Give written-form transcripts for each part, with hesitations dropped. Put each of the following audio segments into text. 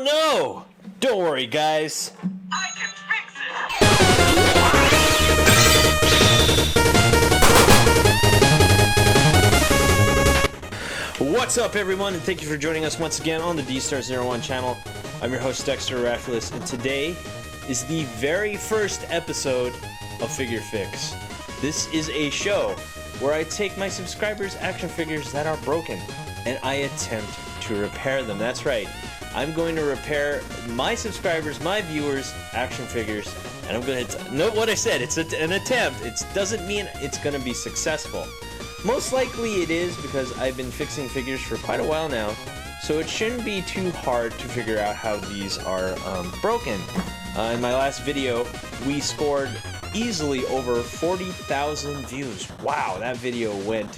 Oh no! Don't worry, guys. I can fix it! What's up, everyone, and thank you for joining us once again on the D-Star01 channel. I'm your host, Dexter Arafiles, and today is the very first episode of Figure Fix. This is a show where I take my subscribers' action figures that are broken, and I attempt to repair them. That's right. I'm going to repair my subscribers, my viewers' action figures, and I'm going to note what I said. It's an attempt. It doesn't mean it's going to be successful. Most likely it is, because I've been fixing figures for quite a while now, so it shouldn't be too hard to figure out how these are broken. In my last video, we scored easily over 40,000 views. Wow, that video went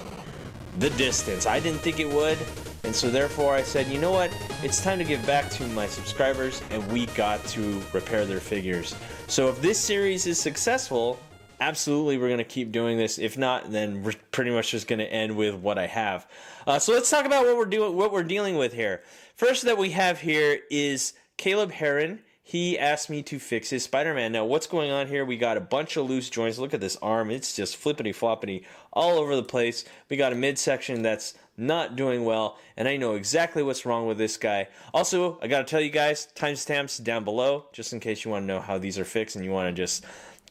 the distance. I didn't think it would. And so therefore I said, you know what, it's time to give back to my subscribers, and we got to repair their figures. So if this series is successful, absolutely we're going to keep doing this. If not, then we're pretty much just going to end with what I have. So let's talk about what we're dealing with here. First that we have here is Caleb Heron. He asked me to fix his Spider-Man. Now, what's going on here? We got a bunch of loose joints. Look at this arm. It's just flippity-floppity all over the place. We got a midsection that's not doing well, and I know exactly what's wrong with this guy. Also, I got to tell you guys, timestamps down below, just in case you want to know how these are fixed and you want to just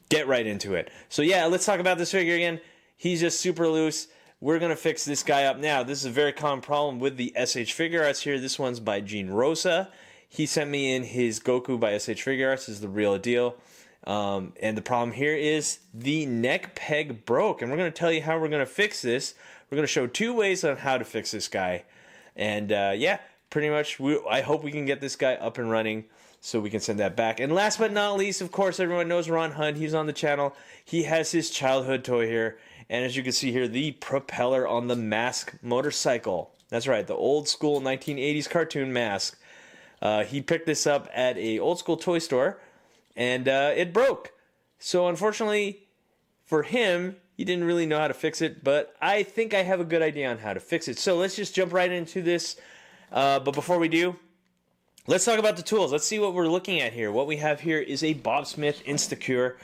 get right into it. So yeah, let's talk about this figure again. He's just super loose. We're going to fix this guy up now. This is a very common problem with the SH Figuarts here. This one's by Gene Rosa. He sent me in his Goku by SH Figuarts. This is the real deal. And the problem here is the neck peg broke. And we're going to tell you how we're going to fix this. We're going to show two ways on how to fix this guy. And yeah, pretty much I hope we can get this guy up and running so we can send that back. And last but not least, of course, everyone knows Ron Hunt. He's on the channel. He has his childhood toy here. And as you can see here, the propeller on the Mask motorcycle. That's right, the old school 1980s cartoon Mask. He picked this up at a old school toy store, and it broke. So unfortunately for him, he didn't really know how to fix it, but I think I have a good idea on how to fix it. So let's just jump right into this. But before we do, let's talk about the tools. Let's see what we're looking at here. What we have here is a Bob Smith Instacure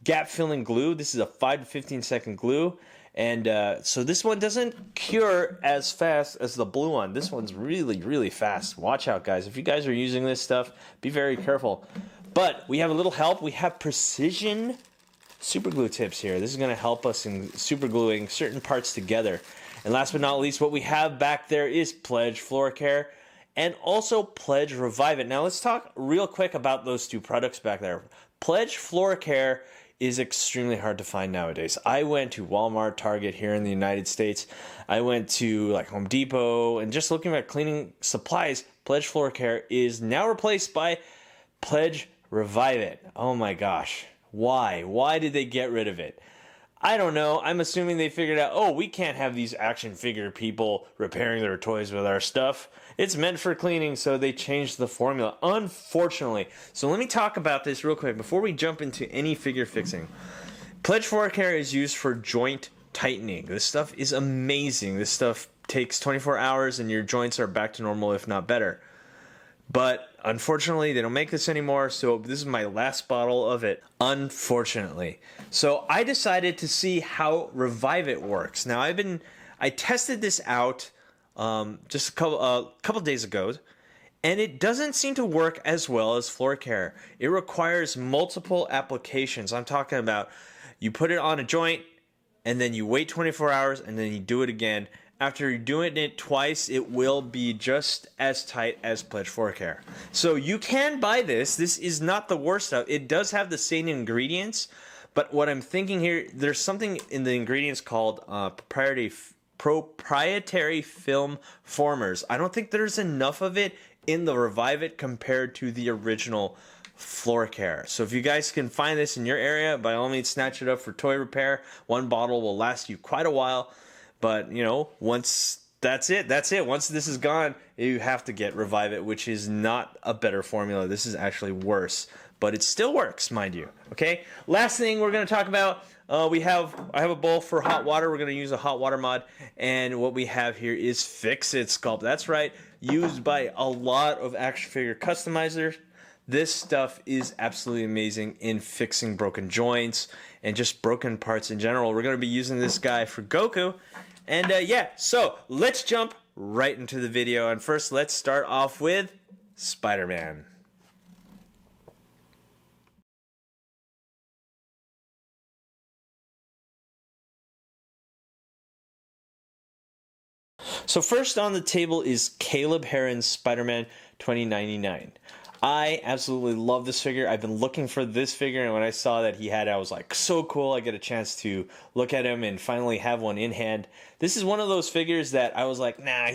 gap filling glue. This is a 5 to 15 second glue. And so this one doesn't cure as fast as the blue one. This one's really, really fast. Watch out, guys. If you guys are using this stuff, be very careful. But we have a little help. We have precision super glue tips here. This is going to help us in super gluing certain parts together. And last but not least, what we have back there is Pledge Floorcare and also Pledge Revive It. Now let's talk real quick about those two products back there. Pledge Floorcare is extremely hard to find nowadays. I went to Walmart, Target here in the United States. I went to like Home Depot, and just looking at cleaning supplies, Pledge Floorcare is now replaced by Pledge Revive It. Oh my gosh. Why? Why did they get rid of it? I don't know. I'm assuming they figured out, oh, we can't have these action figure people repairing their toys with our stuff. It's meant for cleaning, so they changed the formula, unfortunately. So let me talk about this real quick before we jump into any figure fixing. Pledge Floorcare is used for joint tightening. This stuff is amazing. This stuff takes 24 hours and your joints are back to normal, if not better. But unfortunately, they don't make this anymore, so this is my last bottle of it, unfortunately. So I decided to see how Revive It works. Now, I tested this out just a couple days ago, and it doesn't seem to work as well as Floorcare. It requires multiple applications. I'm talking about you put it on a joint, and then you wait 24 hours, and then you do it again. After doing it twice, it will be just as tight as Pledge Floorcare. So you can buy this. This is not the worst stuff. It does have the same ingredients, but what I'm thinking here, there's something in the ingredients called proprietary film formers. I don't think there's enough of it in the Revive It compared to the original Floorcare. So if you guys can find this in your area, by all means, snatch it up for toy repair. One bottle will last you quite a while. But, you know, once that's it. Once this is gone, you have to get Revive It, which is not a better formula. This is actually worse. But it still works, mind you. Okay? Last thing we're going to talk about, I have a bowl for hot water. We're going to use a hot water mod. And what we have here is Fix It Sculpt. That's right. used by a lot of action figure customizers. This stuff is absolutely amazing in fixing broken joints and just broken parts in general. We're going to be using this guy for Goku. And yeah, so let's jump right into the video. And first, let's start off with Spider-Man. So first on the table is Caleb Heron's Spider-Man 2099. I absolutely love this figure. I've been looking for this figure, and when I saw that he had it, I was like, so cool. I get a chance to look at him and finally have one in hand. This is one of those figures that I was like, nah,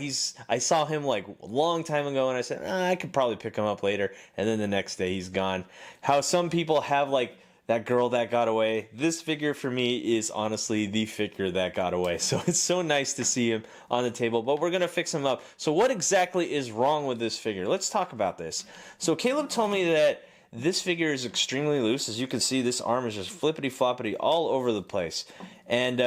I saw him like a long time ago, and I said, I could probably pick him up later, and then the next day he's gone. How some people have like that girl that got away. This figure for me is honestly the figure that got away. So it's so nice to see him on the table, but we're going to fix him up. So what exactly is wrong with this figure? Let's talk about this. So Caleb told me that this figure is extremely loose. As you can see, this arm is just flippity floppity all over the place. And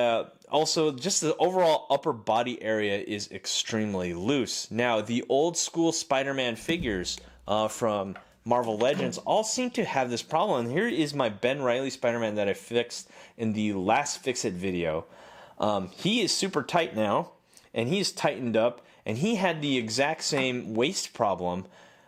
also just the overall upper body area is extremely loose. Now, the old school Spider-Man figures from Marvel Legends all seem to have this problem. And here is my Ben Reilly Spider-Man that I fixed in the last Fix-It video. He is super tight now, and he's tightened up, and he had the exact same waist problem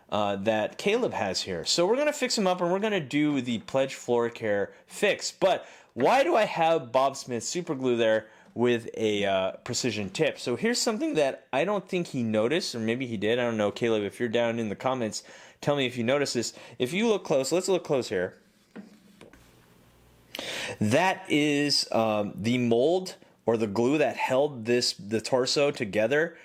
that Caleb has here. So we're going to fix him up, and we're going to do the Pledge Floorcare fix. But why do I have Bob Smith super glue there with a precision tip? So here's something that I don't think he noticed, or maybe he did. I don't know, Caleb, if you're down in the comments, tell me if you notice this. If you look close, let's look close here. That is the mold or the glue that held the torso together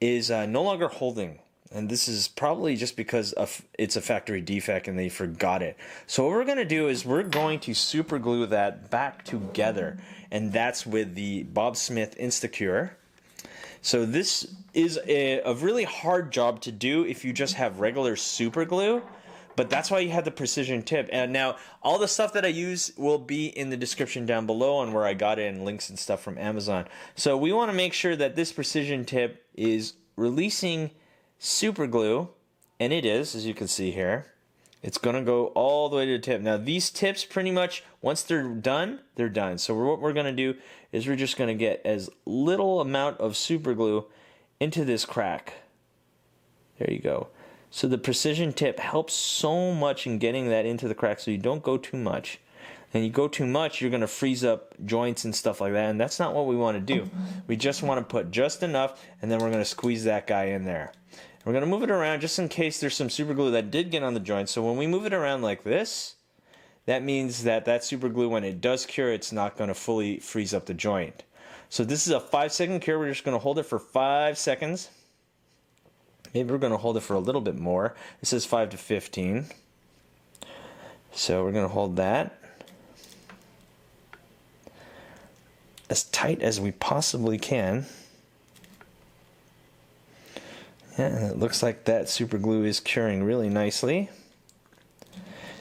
is no longer holding. And this is probably just because it's a factory defect and they forgot it. So what we're going to do is we're going to super glue that back together. And that's with the Bob Smith Instacure. So this is a really hard job to do if you just have regular super glue, but that's why you have the precision tip. And now all the stuff that I use will be in the description down below on where I got it and links and stuff from Amazon. So we want to make sure that this precision tip is releasing super glue, and it is, as you can see here. It's going to go all the way to the tip. Now these tips pretty much, once they're done, they're done. So what we're going to do is we're just going to get as little amount of super glue into this crack. There you go. So the precision tip helps so much in getting that into the crack so you don't go too much. And you go too much, you're going to freeze up joints and stuff like that, and that's not what we want to do. We just want to put just enough, and then we're going to squeeze that guy in there. We're going to move it around just in case there's some super glue that did get on the joint. So when we move it around like this, that means that that super glue, when it does cure, it's not going to fully freeze up the joint. So this is a 5-second cure. We're just going to hold it for 5 seconds. Maybe we're going to hold it for a little bit more. It says 5 to 15. So we're going to hold that as tight as we possibly can. Yeah, and it looks like that super glue is curing really nicely.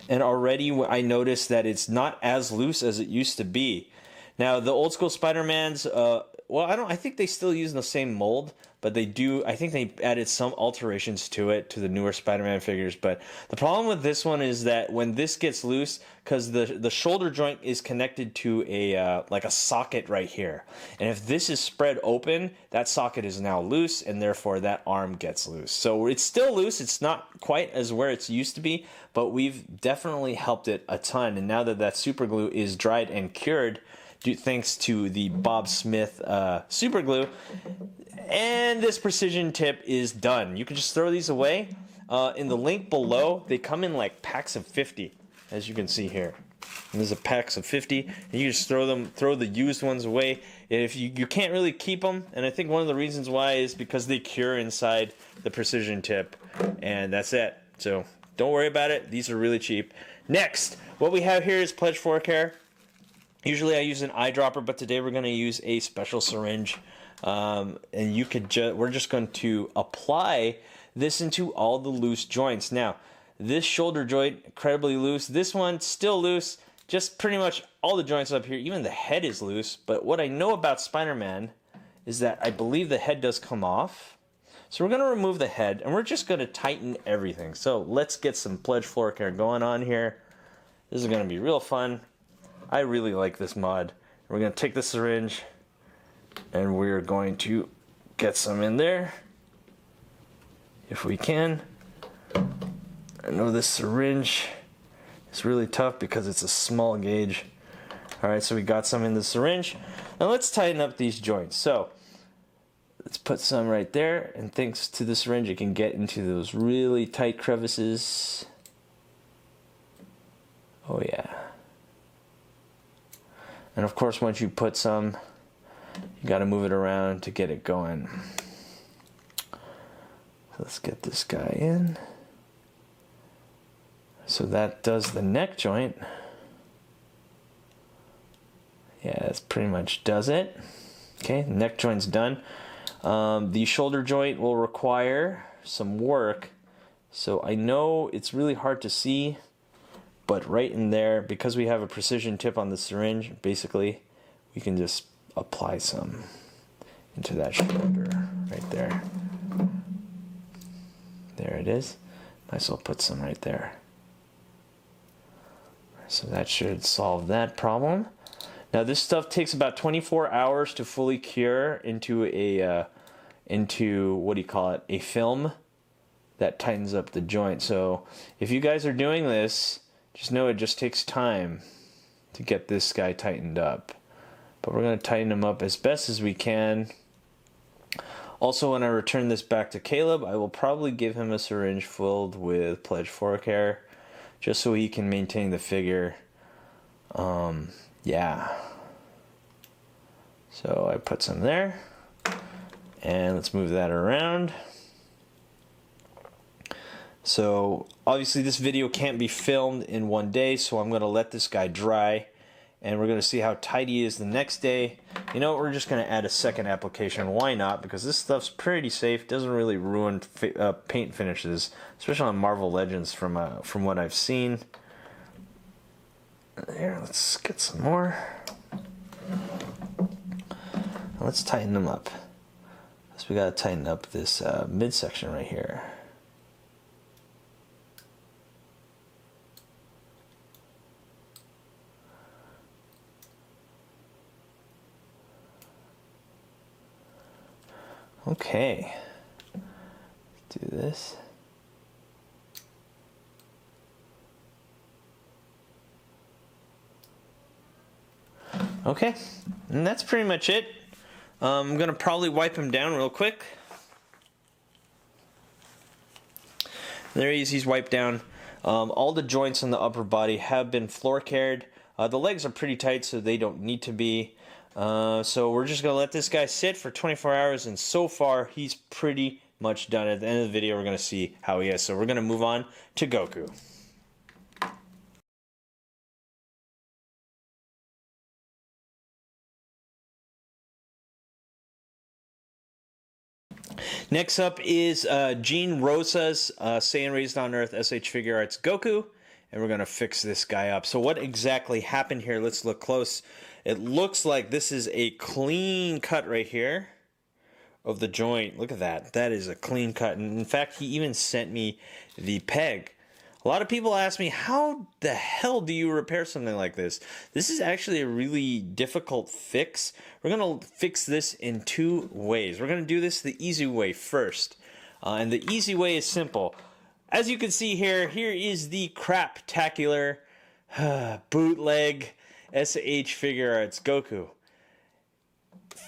And already I noticed that it's not as loose as it used to be. Now the old school Spider-Mans, I think they still use the same mold, but they do, I think they added some alterations to it, to the newer Spider-Man figures. But the problem with this one is that when this gets loose, because the shoulder joint is connected to a like a socket right here. And if this is spread open, that socket is now loose, and therefore that arm gets loose. So it's still loose, it's not quite as where it's used to be, but we've definitely helped it a ton. And now that that super glue is dried and cured, thanks to the Bob Smith super glue, and this precision tip is done. You can just throw these away. In the link below, they come in like packs of 50, as you can see here. And there's a packs of 50, and you just throw the used ones away. If you can't really keep them, and I think one of the reasons why is because they cure inside the precision tip, and that's it. So don't worry about it. These are really cheap. Next, what we have here is Pledge Floorcare. Usually I use an eyedropper, but today we're going to use a special syringe. And we're just going to apply this into all the loose joints. Now, this shoulder joint, incredibly loose. This one, still loose. Just pretty much all the joints up here. Even the head is loose. But what I know about Spider-Man is that I believe the head does come off. So we're going to remove the head, and we're just going to tighten everything. So let's get some Pledge Floorcare going on here. This is going to be real fun. I really like this mod. We're going to take the syringe, and we're going to get some in there, if we can. I know this syringe is really tough because it's a small gauge. Alright, so we got some in the syringe. Now let's tighten up these joints. So let's put some right there, and thanks to the syringe, it can get into those really tight crevices. Oh yeah. And of course, once you put some, you got to move it around to get it going. So let's get this guy in. So that does the neck joint. Yeah, that's pretty much does it. Okay, neck joint's done. The shoulder joint will require some work. So I know it's really hard to see, but right in there, because we have a precision tip on the syringe, basically, we can just apply some into that shoulder right there. There it is. Might as well put some right there. So that should solve that problem. Now this stuff takes about 24 hours to fully cure into a what do you call it? A film that tightens up the joint. So if you guys are doing this, just know it just takes time to get this guy tightened up. But we're going to tighten him up as best as we can. Also, when I return this back to Caleb, I will probably give him a syringe filled with Pledge Floorcare, just so he can maintain the figure. Yeah. So I put some there, and let's move that around. So obviously this video can't be filmed in one day, so I'm going to let this guy dry, and we're going to see how tight he is the next day. You know what, we're just going to add a second application. Why not? Because this stuff's pretty safe, doesn't really ruin paint finishes, especially on Marvel Legends from what I've seen. There, let's get some more. Let's tighten them up. So we got to tighten up this midsection right here. Okay, let's do this. Okay, and that's pretty much it. I'm going to probably wipe him down real quick. There he is, he's wiped down. All the joints in the upper body have been floor cared. The legs are pretty tight, so they don't need to be. So we're just going to let this guy sit for 24 hours, and so far he's pretty much done. At the end of the video, we're going to see how he is. So we're going to move on to Goku. Next up is Gene Rosa's Saiyan Raised on Earth SH Figuarts Goku, and we're going to fix this guy up. So what exactly happened here? Let's look close. It looks like this is a clean cut right here of the joint. Look at that. That is a clean cut. And in fact, he even sent me the peg. A lot of people ask me, how the hell do you repair something like this? This is actually a really difficult fix. We're going to fix this in two ways. We're going to do this the easy way first. And the easy way is simple. As you can see here, here is the craptacular bootleg SH Figuarts Goku.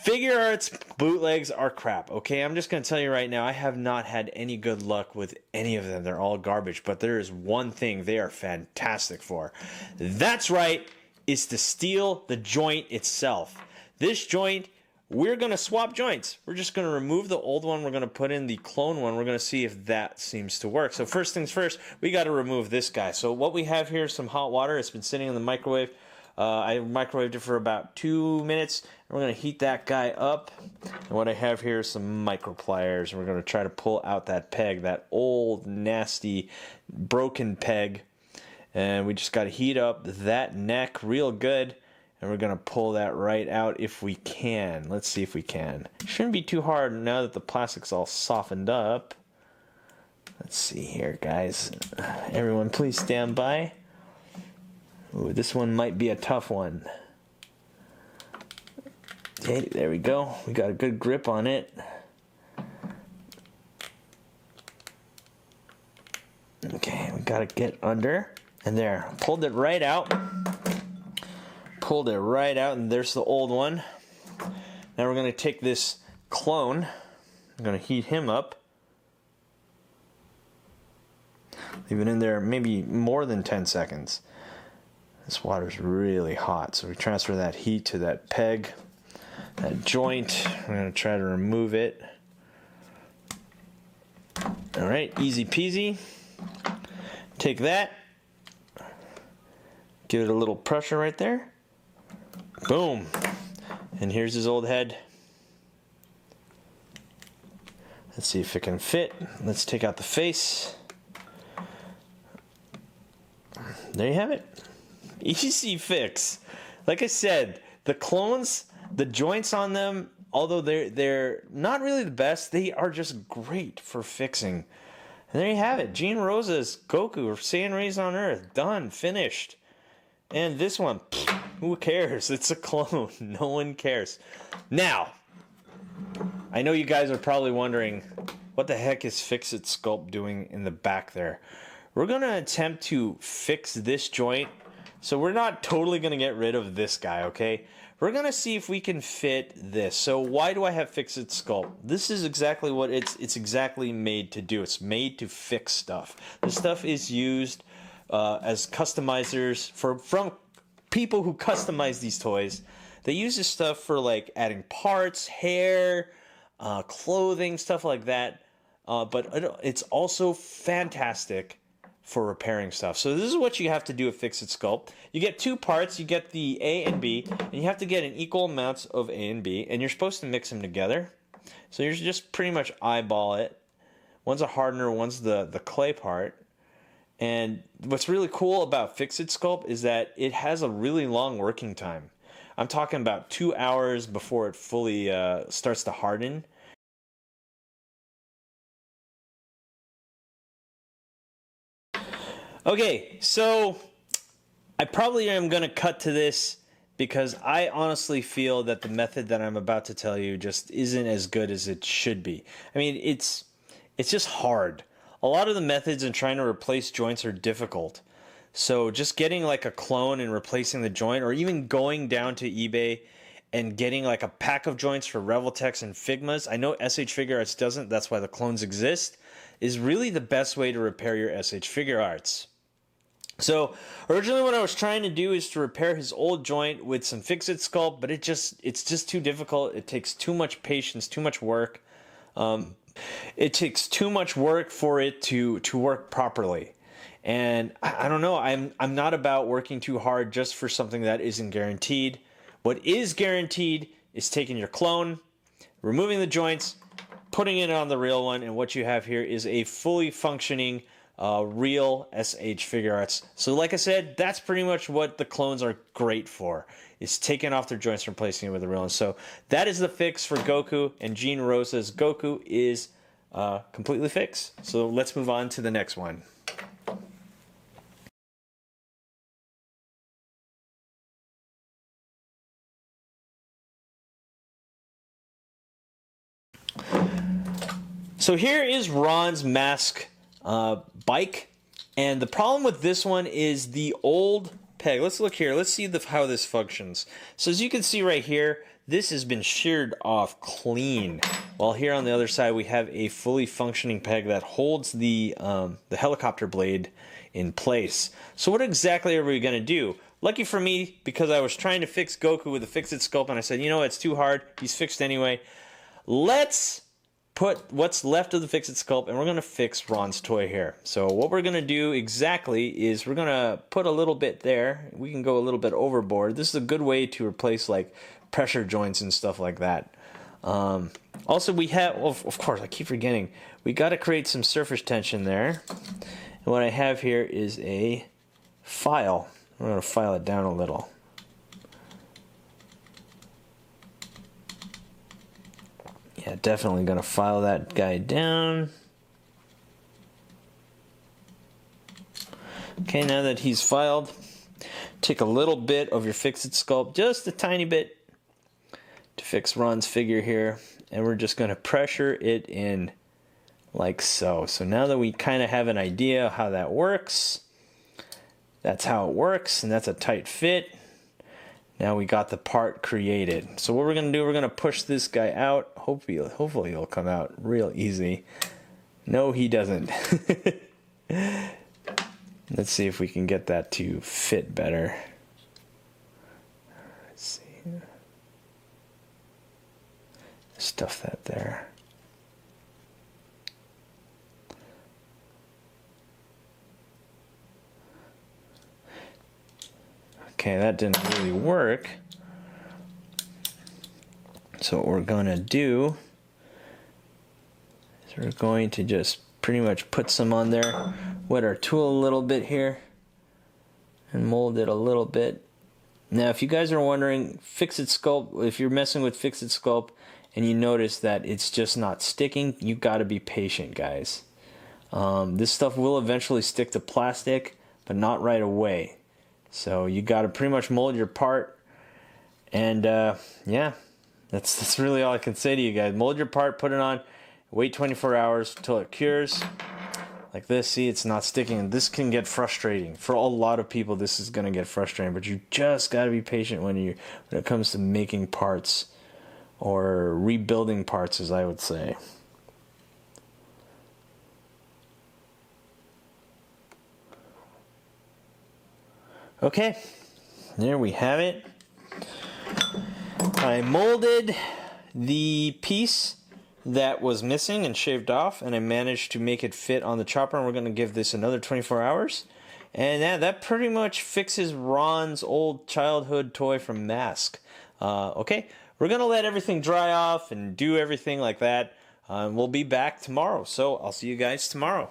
Figuarts bootlegs are crap, okay? I'm just going to tell you right now, I have not had any good luck with any of them. They're all garbage, but there is one thing they are fantastic for. That's right, is to steal the joint itself. This joint, we're going to swap joints. We're just going to remove the old one. We're going to put in the clone one. We're going to see if that seems to work. So first things first, we got to remove this guy. So what we have here is some hot water. It's been sitting in the microwave. I microwaved it for about 2 minutes. And we're going to heat that guy up. And what I have here is some micro pliers. And we're going to try to pull out that peg, that old, nasty, broken peg. And we just got to heat up that neck real good. And we're going to pull that right out if we can. Let's see if we can. shouldn't be too hard now that the plastic's all softened up. Let's see here, guys. Everyone, please stand by. Ooh, this one might be a tough one. Okay, there we go. We got a good grip on it. Okay, we gotta get under. And there, pulled it right out. Pulled it right out, and there's the old one. Now we're gonna take this clone. I'm gonna heat him up. Leave it in there maybe more than 10 seconds. This water's really hot, so we transfer that heat to that peg, that joint. We're gonna try to remove it. All right, easy peasy. Take that, give it a little pressure right there. Boom. And here's his old head. Let's see if it can fit. Let's take out the face. There you have it. Easy fix. Like I said, the clones, the joints on them, although they're not really the best, they are just great for fixing. And there you have it. Gene Rosa's Goku, Saiyan Raised on Earth. Done. Finished. And this one, who cares? It's a clone. No one cares. Now, I know you guys are probably wondering, what the heck is Fix-It Sculpt doing in the back there? We're going to attempt to fix this joint. So we're not totally going to get rid of this guy, okay? We're going to see if we can fit this. So why do I have Fix-It Sculpt? This is exactly what it's exactly made to do. It's made to fix stuff. This stuff is used as customizers from people who customize these toys. They use this stuff for like adding parts, hair, clothing, stuff like that. But it's also fantastic for repairing stuff. So this is what you have to do with Fix-It Sculpt. You get two parts. You get the A and B, and you have to get an equal amounts of A and B, and you're supposed to mix them together. So you're just pretty much eyeball it. One's a hardener, one's the clay part. And what's really cool about Fix-It Sculpt is that it has a really long working time. I'm talking about 2 hours before it fully starts to harden. Okay, so I probably am going to cut to this because I honestly feel that the method that I'm about to tell you just isn't as good as it should be. I mean, it's just hard. A lot of the methods in trying to replace joints are difficult. So just getting like a clone and replacing the joint, or even going down to eBay and getting like a pack of joints for Revoltex and Figmas. I know SH Figuarts doesn't, that's why the clones exist, is really the best way to repair your SH Figuarts. So originally what I was trying to do is to repair his old joint with some Fix-It Sculpt, but it's just too difficult. It takes too much patience, too much work. It takes too much work for it to work properly. And I don't know, I'm not about working too hard just for something that isn't guaranteed. What is guaranteed is taking your clone, removing the joints, putting it on the real one, and what you have here is a fully functioning real SH Figuarts. So like I said, that's pretty much what the clones are great for, is taking off their joints and replacing it with the real one. So that is the fix for Goku, and Gene Rosa's Goku is completely fixed. So let's move on to the next one. So here is Ron's mask bike, and the problem with this one is the old peg. Let's look here. Let's see how this functions. So as you can see right here, this has been sheared off clean. While here on the other side, we have a fully functioning peg that holds the helicopter blade in place. So what exactly are we going to do? Lucky for me, because I was trying to fix Goku with a Fix-It Sculpt, and I said, you know, it's too hard. He's fixed anyway. Let's put what's left of the Fix-It Sculpt, and we're going to fix Ron's toy here. So what we're going to do exactly is we're going to put a little bit there. We can go a little bit overboard. This is a good way to replace like pressure joints and stuff like that. Also, we have, of course, I keep forgetting, we got to create some surface tension there. And what I have here is a file. I'm going to file it down a little. Yeah, definitely gonna file that guy down. Okay, now that he's filed, take a little bit of your Fix-It Sculpt, just a tiny bit, to fix Ron's figure here, and we're just gonna pressure it in like so. So now that we kind of have an idea how that works, that's how it works, and that's a tight fit. Now we got the part created. So what we're gonna do, we're gonna push this guy out. Hopefully he'll come out real easy. No, he doesn't. Let's see if we can get that to fit better. Let's see. Stuff that there. Okay, that didn't really work. So what we're going to do is we're going to just pretty much put some on there, wet our tool a little bit here, and mold it a little bit. Now, if you guys are wondering, Fix-It Sculpt, if you're messing with Fix-It Sculpt and you notice that it's just not sticking, you got to be patient, guys. This stuff will eventually stick to plastic, but not right away. So you got to pretty much mold your part, and yeah, that's really all I can say to you guys. Mold your part, put it on, wait 24 hours until it cures. Like this, see, it's not sticking, and this can get frustrating. For a lot of people, this is going to get frustrating, but you just got to be patient when it comes to making parts, or rebuilding parts, as I would say. Okay, there we have it. I molded the piece that was missing and shaved off, and I managed to make it fit on the chopper, and we're going to give this another 24 hours. And that pretty much fixes Ron's old childhood toy from Mask. Okay, we're going to let everything dry off and do everything like that. We'll be back tomorrow, so I'll see you guys tomorrow.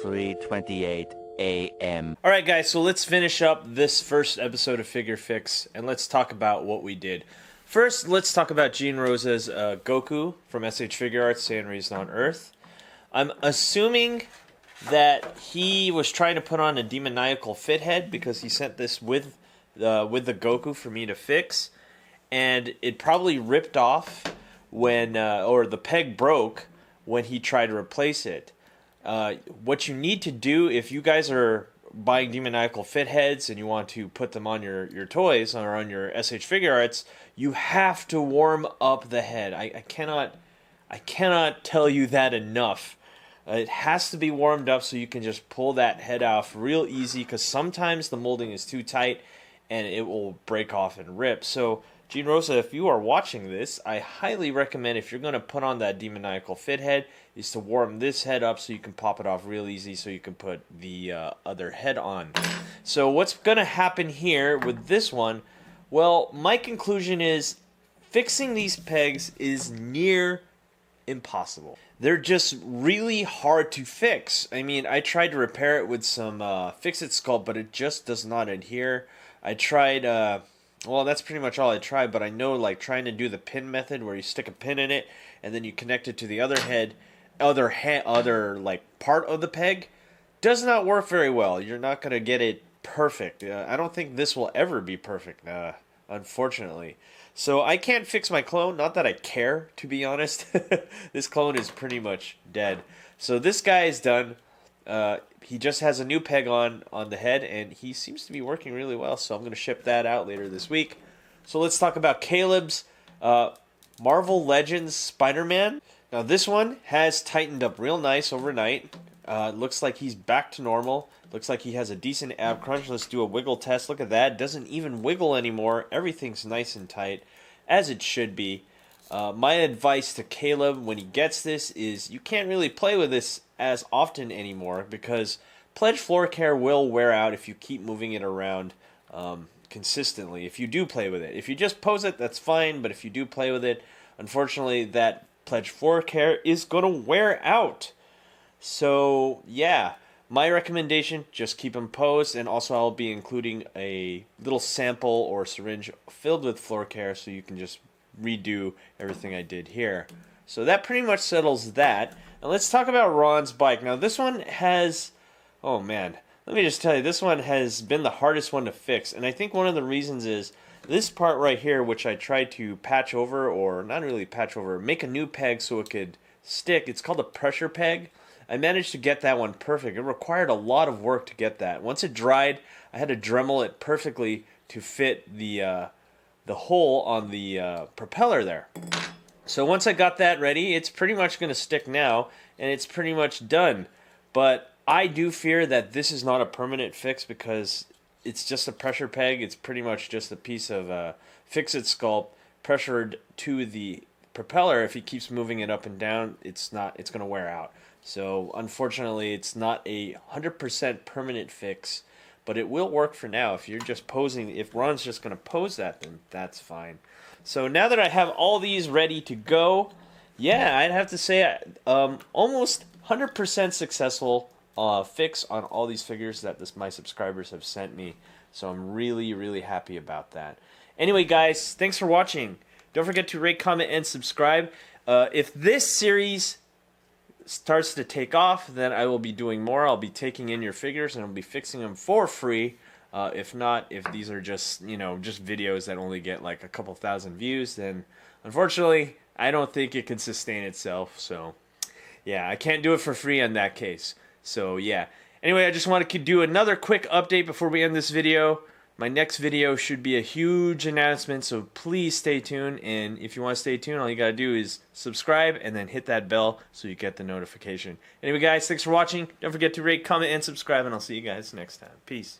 3:28 a.m. Alright guys, so let's finish up this first episode of Figure Fix, and let's talk about what we did. First, let's talk about Gene Rosa's Goku from SH Figuarts, Saiyan Raised on Earth. I'm assuming that he was trying to put on a demoniacal fit head because he sent this with the Goku for me to fix, and it probably ripped off when, or the peg broke when he tried to replace it. What you need to do if you guys are buying demoniacal fit heads and you want to put them on your toys or on your SH Figuarts, you have to warm up the head. I cannot tell you that enough. It has to be warmed up so you can just pull that head off real easy, because sometimes the molding is too tight and it will break off and rip. So Gene Rosa, if you are watching this, I highly recommend, if you're going to put on that demoniacal fit head, is to warm this head up so you can pop it off real easy so you can put the other head on. So what's going to happen here with this one, well, my conclusion is fixing these pegs is near impossible. They're just really hard to fix. I mean, I tried to repair it with some Fix-It Sculpt, but it just does not adhere. I tried... well, that's pretty much all I tried, but I know, like, trying to do the pin method where you stick a pin in it and then you connect it to the other like part of the peg does not work very well. You're not going to get it perfect. I don't think this will ever be perfect, unfortunately. So I can't fix my clone, not that I care, to be honest. This clone is pretty much dead. So this guy is done. He just has a new peg on the head, and he seems to be working really well, so I'm going to ship that out later this week. So let's talk about Caleb's Marvel Legends Spider-Man. Now this one has tightened up real nice overnight. Looks like he's back to normal. Looks like he has a decent ab crunch. Let's do a wiggle test. Look at that. Doesn't even wiggle anymore. Everything's nice and tight, as it should be. My advice to Caleb when he gets this is you can't really play with this as often anymore, because Pledge Floorcare will wear out if you keep moving it around consistently, if you do play with it. If you just pose it, that's fine, but if you do play with it, unfortunately that Pledge Floorcare is going to wear out. So yeah, my recommendation, just keep them posed, and also I'll be including a little sample or syringe filled with Floorcare so you can just redo everything I did here. So that pretty much settles that. Now let's talk about Ron's bike. Now this one has, oh man, let me just tell you, this one has been the hardest one to fix. And I think one of the reasons is this part right here, which I tried to patch over, or not really patch over, make a new peg so it could stick. It's called a pressure peg. I managed to get that one perfect. It required a lot of work to get that. Once it dried, I had to Dremel it perfectly to fit the hole on the propeller there. So once I got that ready, it's pretty much going to stick now, and it's pretty much done. But I do fear that this is not a permanent fix because it's just a pressure peg. It's pretty much just a piece of fix-it sculpt pressured to the propeller. If he keeps moving it up and down, it's going to wear out. So unfortunately, it's not a 100% permanent fix, but it will work for now. If you're just posing, if Ron's just going to pose that, then that's fine. So now that I have all these ready to go, yeah, I'd have to say almost 100% successful fix on all these figures that my subscribers have sent me. So I'm really, really happy about that. Anyway, guys, thanks for watching. Don't forget to rate, comment, and subscribe. If this series starts to take off, then I will be doing more. I'll be taking in your figures and I'll be fixing them for free. If not, if these are just, just videos that only get like a couple thousand views, then unfortunately, I don't think it can sustain itself. So, yeah, I can't do it for free in that case. So, yeah. Anyway, I just wanted to do another quick update before we end this video. My next video should be a huge announcement, so please stay tuned. And if you want to stay tuned, all you got to do is subscribe and then hit that bell so you get the notification. Anyway, guys, thanks for watching. Don't forget to rate, comment, and subscribe, and I'll see you guys next time. Peace.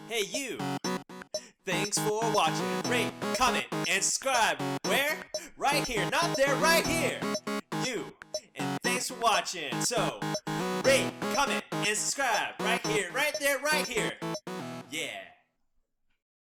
Hey you! Thanks for watching. Rate, comment, and subscribe. Where? Right here. Not there, right here. You. And thanks for watching. So, rate, comment, and subscribe. Right here, right there, right here. Yeah.